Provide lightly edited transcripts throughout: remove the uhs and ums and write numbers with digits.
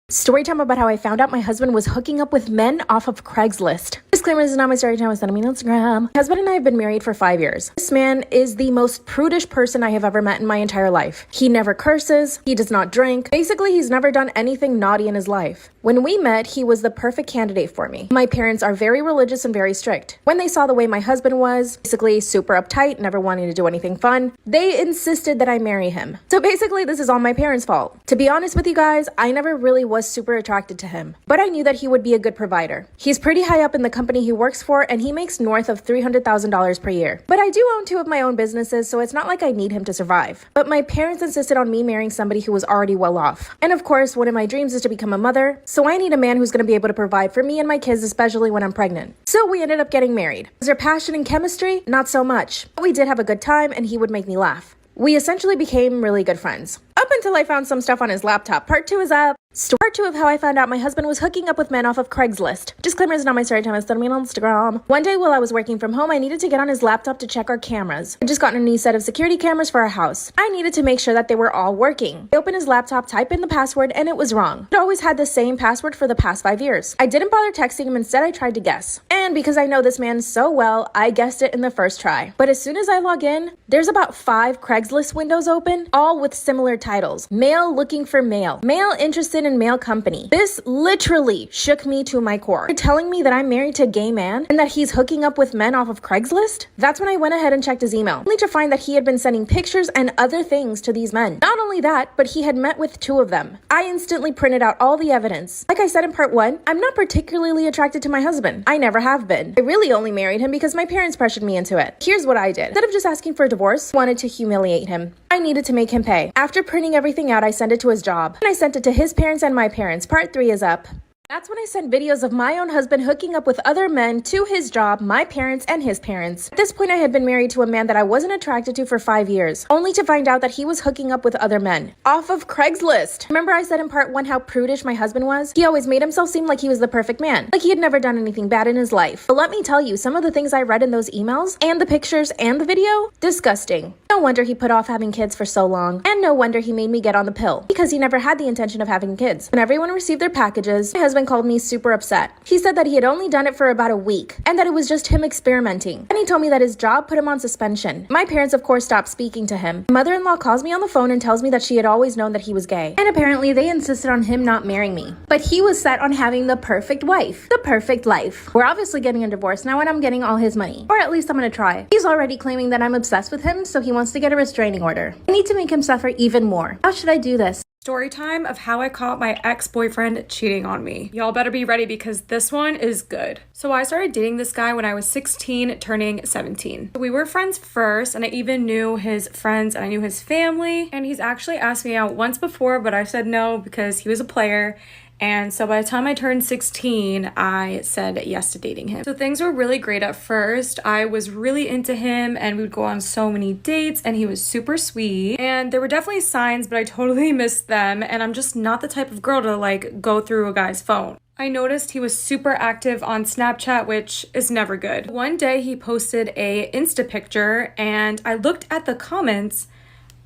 Story time about how I found out my husband was hooking up with men off of Craigslist. Disclaimer, this is not my story time. Send me on Instagram. My husband and I have been married for 5 years. This man is the most prudish person I have ever met in my entire life. He never curses. He does not drink. Basically, he's never done anything naughty in his life. When we met, he was the perfect candidate for me. My parents are very religious and very strict. When they saw the way my husband was, basically super uptight, never wanting to do anything fun, they insisted that I marry him. So basically, this is all my parents' fault. To be honest with you guys, I never really was super attracted to him, but I knew that he would be a good provider. He's pretty high up in the company he works for, and he makes north of $300,000 per year. But I do own 2 of my own businesses, so it's not like I need him to survive. But my parents insisted on me marrying somebody who was already well off. And of course, one of my dreams is to become a mother, so I need a man who's going to be able to provide for me and my kids, especially when I'm pregnant. So we ended up getting married. Was there passion and chemistry? Not so much. But we did have a good time, and he would make me laugh. We essentially became really good friends. Up until I found some stuff on his laptop. Part 2 is up. Part 2 of how I found out my husband was hooking up with men off of Craigslist. Disclaimer, is not my story time. It's me on Instagram. One day while I was working from home, I needed to get on his laptop to check our cameras. I just gotten a new set of security cameras for our house. I needed to make sure that they were all working. I opened his laptop, typed in the password, and it was wrong. It always had the same password for the past 5 years. I didn't bother texting him. Instead, I tried to guess. And because I know this man so well, I guessed it in the first try. But as soon as I log in, there's about 5 Craigslist windows open, all with similar titles. Male looking for male. Male interested in male company. This literally shook me to my core. You're telling me that I'm married to a gay man and that he's hooking up with men off of Craigslist? That's when I went ahead and checked his email, only to find that he had been sending pictures and other things to these men. Not only that, but he had met with 2 of them. I instantly printed out all the evidence. Like I said in part 1, I'm not particularly attracted to my husband. I never have been. I really only married him because my parents pressured me into it. Here's what I did. Instead of just asking for a divorce, I wanted to humiliate him. I needed to make him pay. After printing everything out, I sent it to his job. And I sent it to his parents and my parents. Part 3 is up. That's when I sent videos of my own husband hooking up with other men to his job, my parents, and his parents. At this point, I had been married to a man that I wasn't attracted to for 5 years, only to find out that he was hooking up with other men off of Craigslist. Remember I said in part 1 how prudish my husband was? He always made himself seem like he was the perfect man, like he had never done anything bad in his life. But let me tell you, some of the things I read in those emails, and the pictures, and the video, disgusting. No wonder he put off having kids for so long, and no wonder he made me get on the pill, because he never had the intention of having kids. When everyone received their packages, my husband called me super upset. He said that he had only done it for about a week, and that it was just him experimenting. And he told me that his job put him on suspension. My parents, of course, stopped speaking to him. My mother-in-law calls me on the phone and tells me that she had always known that he was gay. And apparently they insisted on him not marrying me. But he was set on having the perfect wife. The perfect life. We're obviously getting a divorce now, and I'm getting all his money. Or at least I'm gonna try. He's already claiming that I'm obsessed with him, so he wants to get a restraining order. I need to make him suffer even more. How should I do this? Story time of how I caught my ex-boyfriend cheating on me. Y'all better be ready because this one is good. So I started dating this guy when I was 16, turning 17. We were friends first, and I even knew his friends and I knew his family. And he's actually asked me out once before, but I said no because he was a player. And so by the time I turned 16, I said yes to dating him. So things were really great at first. I was really into him and we would go on so many dates and he was super sweet. And there were definitely signs, but I totally missed them. And I'm just not the type of girl to like go through a guy's phone. I noticed he was super active on Snapchat, which is never good. One day he posted a Insta picture and I looked at the comments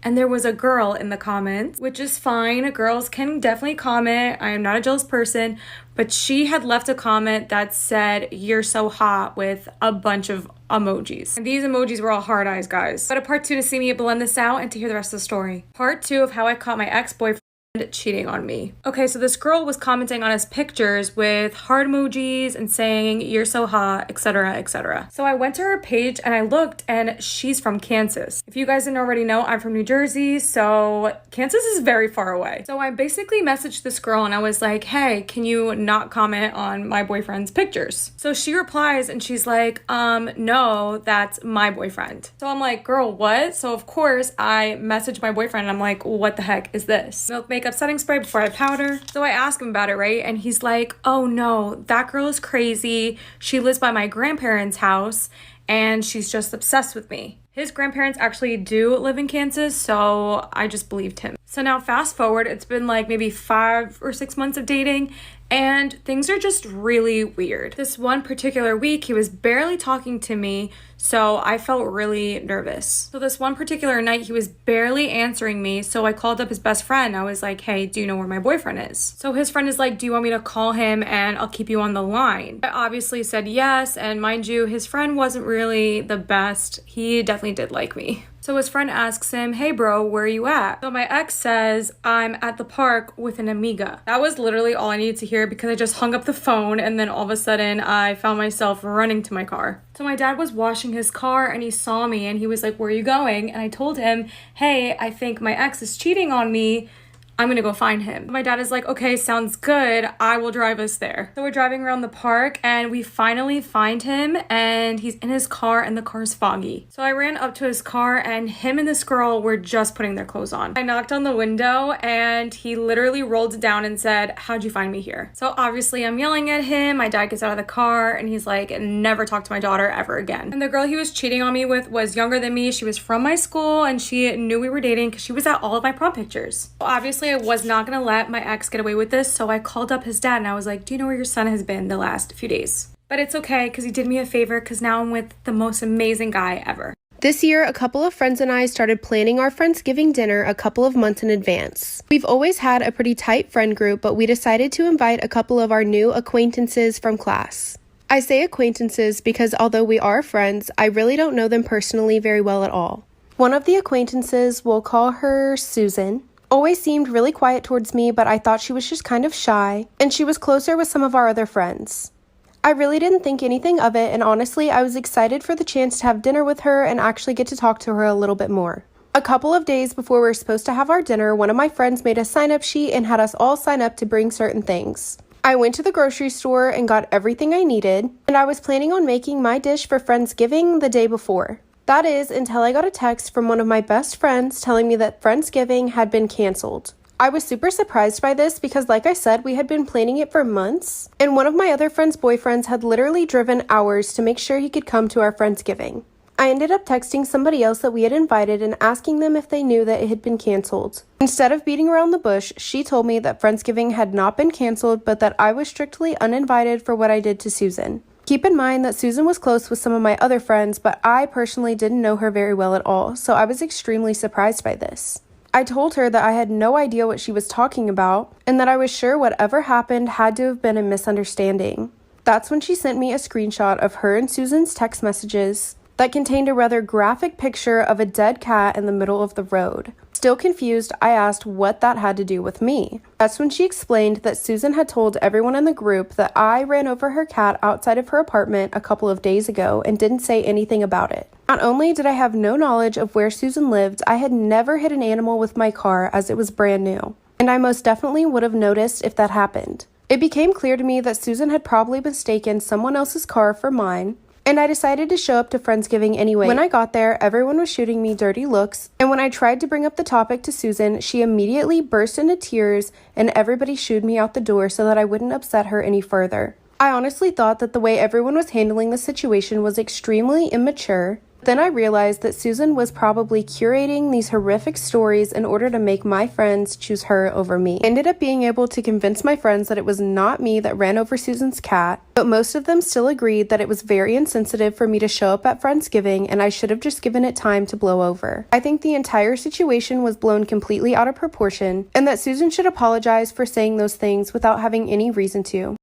and there was a girl in the comments, which is fine. Girls can definitely comment. I am not a jealous person, but she had left a comment that said, "You're so hot," with a bunch of emojis. And these emojis were all hard eyes, guys. But a part 2 to see me blend this out and to hear the rest of the story. Part 2 of how I caught my ex-boyfriend cheating on me. Okay, so this girl was commenting on his pictures with heart emojis and saying, "You're so hot," etc., etc. So I went to her page and I looked, and she's from Kansas. If you guys didn't already know, I'm from New Jersey, so Kansas is very far away. So I basically messaged this girl and I was like, "Hey, can you not comment on my boyfriend's pictures?" So she replies and she's like, "No, that's my boyfriend." So I'm like, "Girl, what?" So of course I messaged my boyfriend and I'm like, "What the heck is this?" Milk makeup setting spray before I powder. So I asked him about it, right? And he's like, "Oh no, that girl is crazy. She lives by my grandparents' house and she's just obsessed with me." His grandparents actually do live in Kansas, so I just believed him. So now fast forward, it's been like maybe 5 or 6 months of dating, and things are just really weird. This one particular week, he was barely talking to me, so I felt really nervous. So this one particular night, he was barely answering me, so I called up his best friend. I was like, hey, do you know where my boyfriend is? So his friend is like, do you want me to call him and I'll keep you on the line? I obviously said yes, and mind you, his friend wasn't really the best. He definitely did like me. So his friend asks him, hey bro, where are you at? So my ex says, I'm at the park with an amiga. That was literally all I needed to hear because I just hung up the phone, and then all of a sudden I found myself running to my car. So my dad was washing his car and he saw me and he was like, where are you going? And I told him, hey, I think my ex is cheating on me. I'm gonna go find him. My dad is like, okay, sounds good. I will drive us there. So we're driving around the park and we finally find him, and he's in his car and the car's foggy. So I ran up to his car and him and this girl were just putting their clothes on. I knocked on the window and he literally rolled it down and said, how'd you find me here? So obviously I'm yelling at him. My dad gets out of the car and he's like, never talk to my daughter ever again. And the girl he was cheating on me with was younger than me. She was from my school and she knew we were dating because she was at all of my prom pictures. So obviously I was not gonna let my ex get away with this, so I called up his dad and I was like, do you know where your son has been the last few days? But it's okay because he did me a favor because now I'm with the most amazing guy ever. This year, a couple of friends and I started planning our Friendsgiving dinner a couple of months in advance. We've always had a pretty tight friend group, but we decided to invite a couple of our new acquaintances from class. I say acquaintances because although we are friends, I really don't know them personally very well at all. One of the acquaintances, we'll call her Susan, always seemed really quiet towards me, but I thought she was just kind of shy, and she was closer with some of our other friends. I really didn't think anything of it, and honestly, I was excited for the chance to have dinner with her and actually get to talk to her a little bit more. A couple of days before we were supposed to have our dinner, one of my friends made a sign-up sheet and had us all sign up to bring certain things. I went to the grocery store and got everything I needed, and I was planning on making my dish for Friendsgiving the day before. That is, until I got a text from one of my best friends telling me that Friendsgiving had been canceled. I was super surprised by this because, like I said, we had been planning it for months, and one of my other friend's boyfriends had literally driven hours to make sure he could come to our Friendsgiving. I ended up texting somebody else that we had invited and asking them if they knew that it had been canceled. Instead of beating around the bush, she told me that Friendsgiving had not been canceled, but that I was strictly uninvited for what I did to Susan. Keep in mind that Susan was close with some of my other friends, but I personally didn't know her very well at all, so I was extremely surprised by this. I told her that I had no idea what she was talking about, and that I was sure whatever happened had to have been a misunderstanding. That's when she sent me a screenshot of her and Susan's text messages that contained a rather graphic picture of a dead cat in the middle of the road. Still confused, I asked what that had to do with me. That's when she explained that Susan had told everyone in the group that I ran over her cat outside of her apartment a couple of days ago and didn't say anything about it. Not only did I have no knowledge of where Susan lived, I had never hit an animal with my car as it was brand new, and I most definitely would have noticed if that happened. It became clear to me that Susan had probably mistaken someone else's car for mine, and I decided to show up to Friendsgiving anyway. When I got there, everyone was shooting me dirty looks, and when I tried to bring up the topic to Susan, she immediately burst into tears, and everybody shooed me out the door so that I wouldn't upset her any further. I honestly thought that the way everyone was handling the situation was extremely immature. Then I realized that Susan was probably curating these horrific stories in order to make my friends choose her over me. I ended up being able to convince my friends that it was not me that ran over Susan's cat, but most of them still agreed that it was very insensitive for me to show up at Friendsgiving and I should have just given it time to blow over. I think the entire situation was blown completely out of proportion and that Susan should apologize for saying those things without having any reason to.